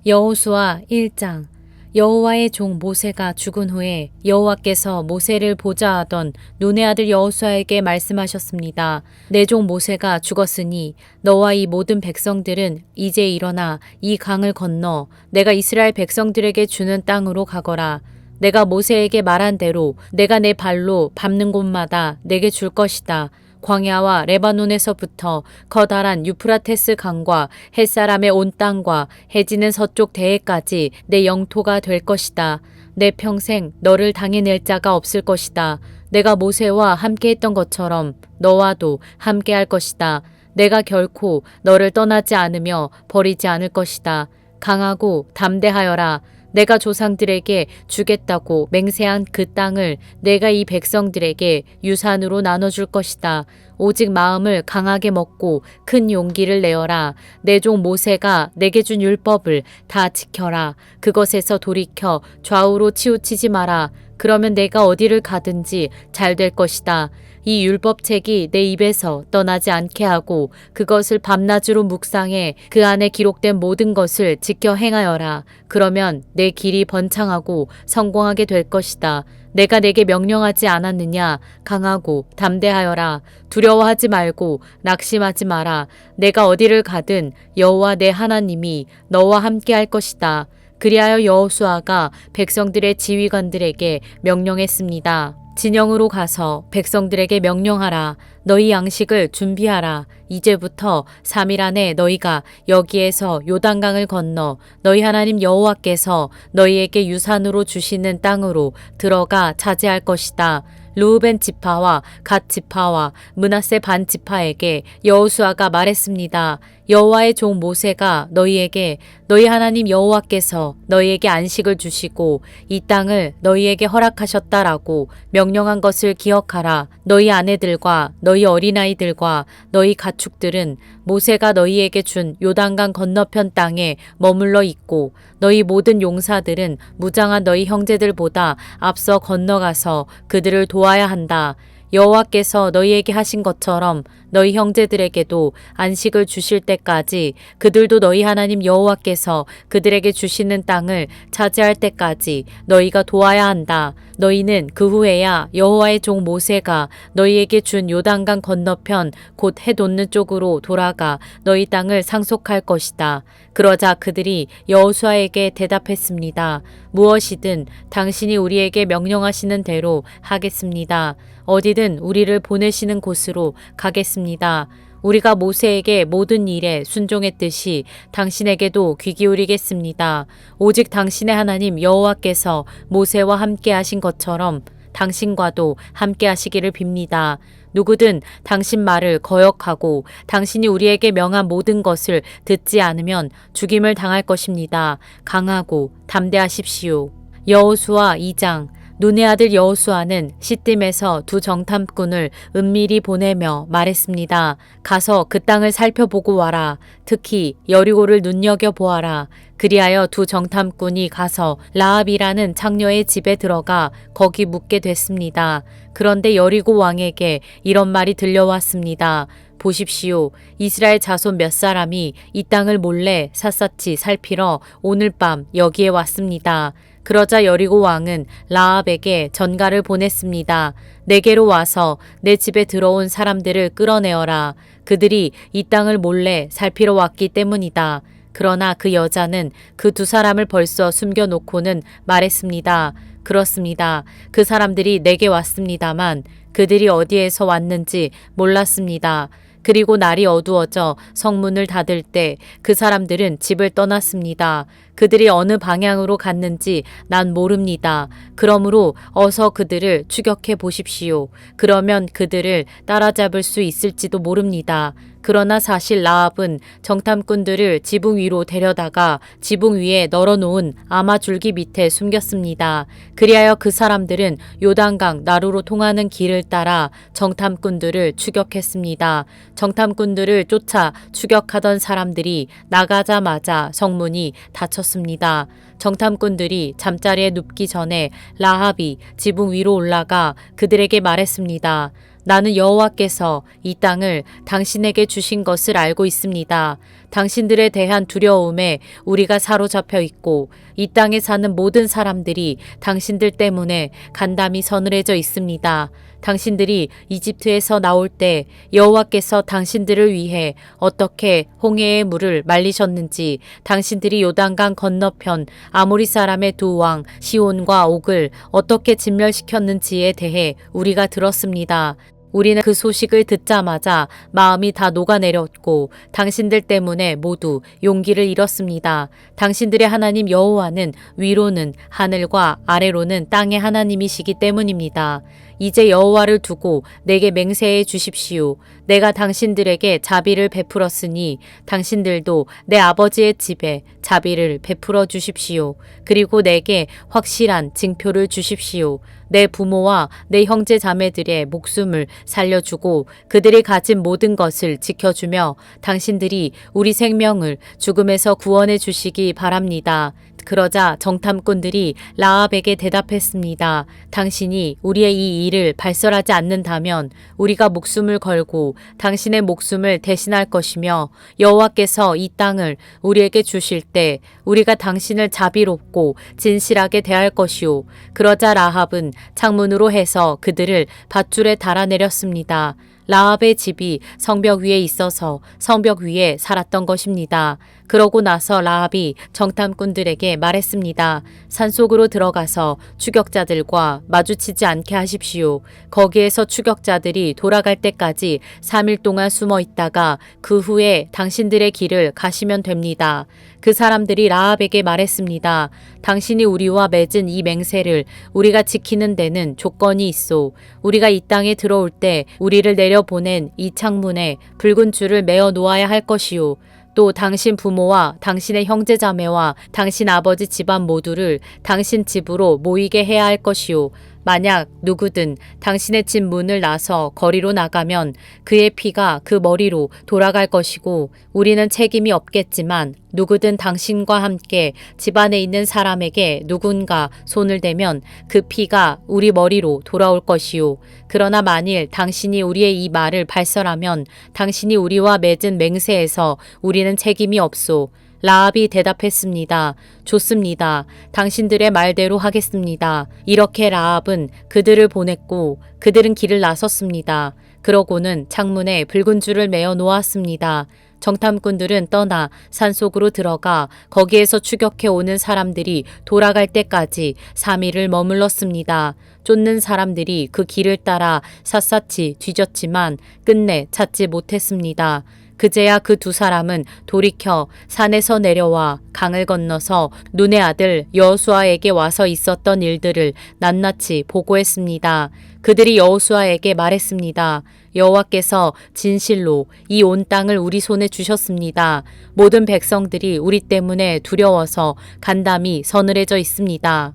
여호수아 1장. 여호와의 종 모세가 죽은 후에 여호와께서 모세를 보좌하던 눈의 아들 여호수아에게 말씀하셨습니다. 내 종 모세가 죽었으니 너와 이 모든 백성들은 이제 일어나 이 강을 건너 내가 이스라엘 백성들에게 주는 땅으로 가거라. 내가 모세에게 말한 대로 내가 내 발로 밟는 곳마다 내게 줄 것이다. 광야와 레바논에서부터 커다란 유프라테스 강과 햇사람의 온 땅과 해지는 서쪽 대해까지 내 영토가 될 것이다. 내 평생 너를 당해낼 자가 없을 것이다. 내가 모세와 함께했던 것처럼 너와도 함께할 것이다. 내가 결코 너를 떠나지 않으며 버리지 않을 것이다. 강하고 담대하여라. 내가 조상들에게 주겠다고 맹세한 그 땅을 내가 이 백성들에게 유산으로 나눠줄 것이다. 오직 마음을 강하게 먹고 큰 용기를 내어라. 내 종 모세가 내게 준 율법을 다 지켜라. 그것에서 돌이켜 좌우로 치우치지 마라. 그러면 내가 어디를 가든지 잘 될 것이다. 이 율법책이 내 입에서 떠나지 않게 하고 그것을 밤낮으로 묵상해 그 안에 기록된 모든 것을 지켜 행하여라. 그러면 내 길이 번창하고 성공하게 될 것이다. 내가 내게 명령하지 않았느냐? 강하고 담대하여라. 두려워하지 말고 낙심하지 마라. 내가 어디를 가든 여호와 내 하나님이 너와 함께 할 것이다. 그리하여 여호수아가 백성들의 지휘관들에게 명령했습니다. 진영으로 가서 백성들에게 명령하라. 너희 양식을 준비하라. 이제부터 3일 안에 너희가 여기에서 요단강을 건너 너희 하나님 여호와께서 너희에게 유산으로 주시는 땅으로 들어가 차지할 것이다. 르우벤 지파와 갓 지파와 므낫세 반 지파에게 여호수아가 말했습니다. 여호와의 종 모세가 너희에게 너희 하나님 여호와께서 너희에게 안식을 주시고 이 땅을 너희에게 허락하셨다라고 명령한 것을 기억하라. 너희 아내들과 너희 어린아이들과 너희 가축들은 모세가 너희에게 준 요단강 건너편 땅에 머물러 있고 너희 모든 용사들은 무장한 너희 형제들보다 앞서 건너가서 그들을 도와야 한다. 여호와께서 너희에게 하신 것처럼 너희 형제들에게도 안식을 주실 때까지 그들도 너희 하나님 여호와께서 그들에게 주시는 땅을 차지할 때까지 너희가 도와야 한다. 너희는 그 후에야 여호와의 종 모세가 너희에게 준 요단강 건너편 곧 해 돋는 쪽으로 돌아가 너희 땅을 상속할 것이다. 그러자 그들이 여호수아에게 대답했습니다. 무엇이든 당신이 우리에게 명령하시는 대로 하겠습니다. 어디든 우리를 보내시는 곳으로 가겠습니다. 우리가 모세에게 모든 일에 순종했듯이 당신에게도 귀 기울이겠습니다. 오직 당신의 하나님 여호와께서 모세와 함께 하신 것처럼 당신과도 함께 하시기를 빕니다. 누구든 당신 말을 거역하고 당신이 우리에게 명한 모든 것을 듣지 않으면 죽임을 당할 것입니다. 강하고 담대하십시오. 여호수아 2장. 눈의 아들 여호수아는 시딤에서 두 정탐꾼을 은밀히 보내며 말했습니다. 가서 그 땅을 살펴보고 와라. 특히 여리고를 눈여겨보아라. 그리하여 두 정탐꾼이 가서 라합이라는 창녀의 집에 들어가 거기 묵게 됐습니다. 그런데 여리고 왕에게 이런 말이 들려왔습니다. 보십시오. 이스라엘 자손 몇 사람이 이 땅을 몰래 샅샅이 살피러 오늘 밤 여기에 왔습니다. 그러자 여리고 왕은 라합에게 전가를 보냈습니다. 내게로 와서 내 집에 들어온 사람들을 끌어내어라. 그들이 이 땅을 몰래 살피러 왔기 때문이다. 그러나 그 여자는 그 두 사람을 벌써 숨겨놓고는 말했습니다. 그렇습니다. 그 사람들이 내게 왔습니다만 그들이 어디에서 왔는지 몰랐습니다. 그리고 날이 어두워져 성문을 닫을 때 그 사람들은 집을 떠났습니다. 그들이 어느 방향으로 갔는지 난 모릅니다. 그러므로 어서 그들을 추격해 보십시오. 그러면 그들을 따라잡을 수 있을지도 모릅니다. 그러나 사실 라합은 정탐꾼들을 지붕 위로 데려다가 지붕 위에 널어놓은 아마줄기 밑에 숨겼습니다. 그리하여 그 사람들은 요단강 나루로 통하는 길을 따라 정탐꾼들을 추격했습니다. 정탐꾼들을 쫓아 추격하던 사람들이 나가자마자 성문이 닫혔습니다. 정탐꾼들이 잠자리에 눕기 전에 라합이 지붕 위로 올라가 그들에게 말했습니다. 나는 여호와께서 이 땅을 당신에게 주신 것을 알고 있습니다. 당신들에 대한 두려움에 우리가 사로잡혀 있고 이 땅에 사는 모든 사람들이 당신들 때문에 간담이 서늘해져 있습니다. 당신들이 이집트에서 나올 때 여호와께서 당신들을 위해 어떻게 홍해의 물을 말리셨는지, 당신들이 요단강 건너편 아모리 사람의 두 왕 시온과 옥을 어떻게 진멸시켰는지에 대해 우리가 들었습니다. 우리는 그 소식을 듣자마자 마음이 다 녹아내렸고 당신들 때문에 모두 용기를 잃었습니다. 당신들의 하나님 여호와는 위로는 하늘과 아래로는 땅의 하나님이시기 때문입니다. 이제 여호와를 두고 내게 맹세해 주십시오. 내가 당신들에게 자비를 베풀었으니 당신들도 내 아버지의 집에 자비를 베풀어 주십시오. 그리고 내게 확실한 징표를 주십시오. 내 부모와 내 형제 자매들의 목숨을 살려주고 그들이 가진 모든 것을 지켜주며 당신들이 우리 생명을 죽음에서 구원해 주시기 바랍니다. 그러자 정탐꾼들이 라합에게 대답했습니다. 당신이 우리의 이 일을 발설하지 않는다면 우리가 목숨을 걸고 당신의 목숨을 대신할 것이며 여호와께서 이 땅을 우리에게 주실 때 우리가 당신을 자비롭고 진실하게 대할 것이오. 그러자 라합은 창문으로 해서 그들을 밧줄에 달아내렸습니다. 라합의 집이 성벽 위에 있어서 성벽 위에 살았던 것입니다. 그러고 나서 라합이 정탐꾼들에게 말했습니다. 산속으로 들어가서 추격자들과 마주치지 않게 하십시오. 거기에서 추격자들이 돌아갈 때까지 3일 동안 숨어 있다가 그 후에 당신들의 길을 가시면 됩니다. 그 사람들이 라합에게 말했습니다. 당신이 우리와 맺은 이 맹세를 우리가 지키는 데는 조건이 있소. 우리가 이 땅에 들어올 때 우리를 내려보낸 이 창문에 붉은 줄을 매어 놓아야 할 것이요. 또 당신 부모와 당신의 형제자매와 당신 아버지 집안 모두를 당신 집으로 모이게 해야 할 것이요. 만약 누구든 당신의 집 문을 나서 거리로 나가면 그의 피가 그 머리로 돌아갈 것이고 우리는 책임이 없겠지만 누구든 당신과 함께 집안에 있는 사람에게 누군가 손을 대면 그 피가 우리 머리로 돌아올 것이요. 그러나 만일 당신이 우리의 이 말을 발설하면 당신이 우리와 맺은 맹세에서 우리는 책임이 없소. 라합이 대답했습니다. 좋습니다. 당신들의 말대로 하겠습니다. 이렇게 라합은 그들을 보냈고 그들은 길을 나섰습니다. 그러고는 창문에 붉은 줄을 매어 놓았습니다. 정탐꾼들은 떠나 산속으로 들어가 거기에서 추격해 오는 사람들이 돌아갈 때까지 3일을 머물렀습니다. 쫓는 사람들이 그 길을 따라 샅샅이 뒤졌지만 끝내 찾지 못했습니다. 그제야 그 두 사람은 돌이켜 산에서 내려와 강을 건너서 눈의 아들 여호수아에게 와서 있었던 일들을 낱낱이 보고했습니다. 그들이 여호수아에게 말했습니다. 여호와께서 진실로 이 온 땅을 우리 손에 주셨습니다. 모든 백성들이 우리 때문에 두려워서 간담이 서늘해져 있습니다.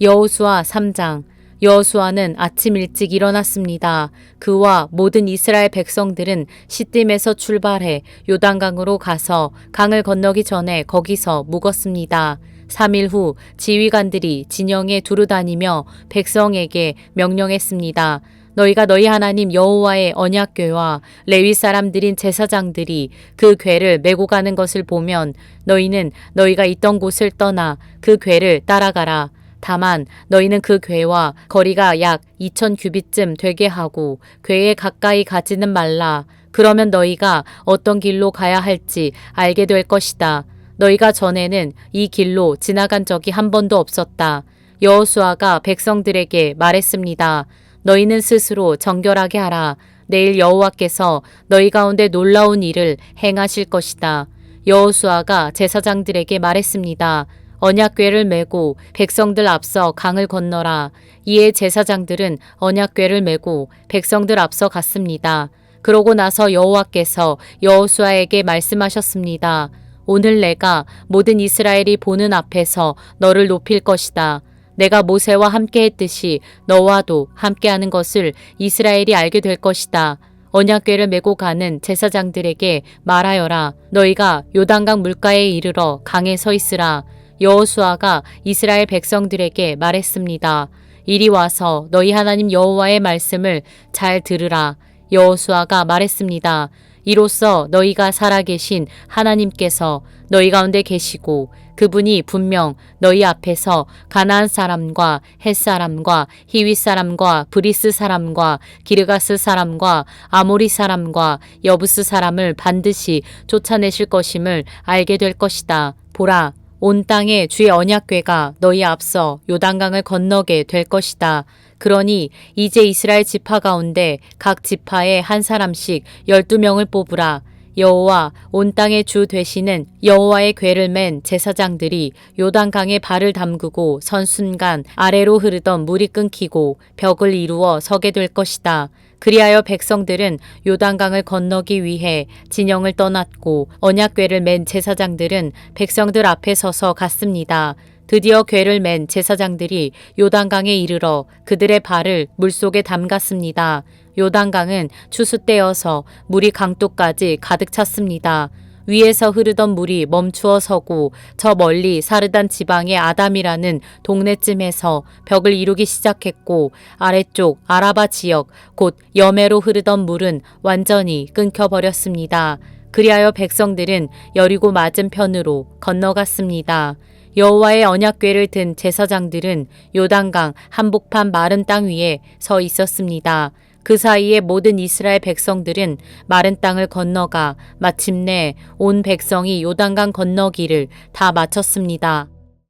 여호수아 3장. 여호수아는 아침 일찍 일어났습니다. 그와 모든 이스라엘 백성들은 시딤에서 출발해 요단강으로 가서 강을 건너기 전에 거기서 묵었습니다. 3일 후 지휘관들이 진영에 두루 다니며 백성에게 명령했습니다. 너희가 너희 하나님 여호와의 언약궤와 레위 사람들인 제사장들이 그 궤를 메고 가는 것을 보면 너희는 너희가 있던 곳을 떠나 그 궤를 따라가라. 다만 너희는 그 궤와 거리가 약 2000 규빗쯤 되게 하고 궤에 가까이 가지는 말라. 그러면 너희가 어떤 길로 가야 할지 알게 될 것이다. 너희가 전에는 이 길로 지나간 적이 한 번도 없었다. 여호수아가 백성들에게 말했습니다. 너희는 스스로 정결하게 하라. 내일 여호와께서 너희 가운데 놀라운 일을 행하실 것이다. 여호수아가 제사장들에게 말했습니다. 언약궤를 메고 백성들 앞서 강을 건너라. 이에 제사장들은 언약궤를 메고 백성들 앞서 갔습니다. 그러고 나서 여호와께서 여호수아에게 말씀하셨습니다. 오늘 내가 모든 이스라엘이 보는 앞에서 너를 높일 것이다. 내가 모세와 함께 했듯이 너와도 함께하는 것을 이스라엘이 알게 될 것이다. 언약궤를 메고 가는 제사장들에게 말하여라. 너희가 요단강 물가에 이르러 강에 서 있으라. 여호수아가 이스라엘 백성들에게 말했습니다. 이리 와서 너희 하나님 여호와의 말씀을 잘 들으라. 여호수아가 말했습니다. 이로써 너희가 살아계신 하나님께서 너희 가운데 계시고 그분이 분명 너희 앞에서 가나안 사람과 헷 사람과 히윗 사람과 브리스 사람과 기르가스 사람과 아모리 사람과 여부스 사람을 반드시 쫓아내실 것임을 알게 될 것이다. 보라, 온 땅에 주의 언약궤가 너희 앞서 요단강을 건너게 될 것이다. 그러니 이제 이스라엘 지파 가운데 각 지파에 한 사람씩 12명을 뽑으라. 여호와 온 땅의 주 되시는 여호와의 궤를 맨 제사장들이 요단강에 발을 담그고 선 순간 아래로 흐르던 물이 끊기고 벽을 이루어 서게 될 것이다. 그리하여 백성들은 요단강을 건너기 위해 진영을 떠났고 언약궤를 맨 제사장들은 백성들 앞에 서서 갔습니다. 드디어 궤를 맨 제사장들이 요단강에 이르러 그들의 발을 물속에 담갔습니다. 요단강은 추수 때여서 물이 강둑까지 가득 찼습니다. 위에서 흐르던 물이 멈추어 서고 저 멀리 사르단 지방의 아담이라는 동네쯤에서 벽을 이루기 시작했고 아래쪽 아라바 지역 곧 여매로 흐르던 물은 완전히 끊겨버렸습니다. 그리하여 백성들은 여리고 맞은편으로 건너갔습니다. 여호와의 언약궤를 든 제사장들은 요단강 한복판 마른 땅 위에 서 있었습니다. 그 사이에 모든 이스라엘 백성들은 마른 땅을 건너가 마침내 온 백성이 요단강 건너기를 다 마쳤습니다.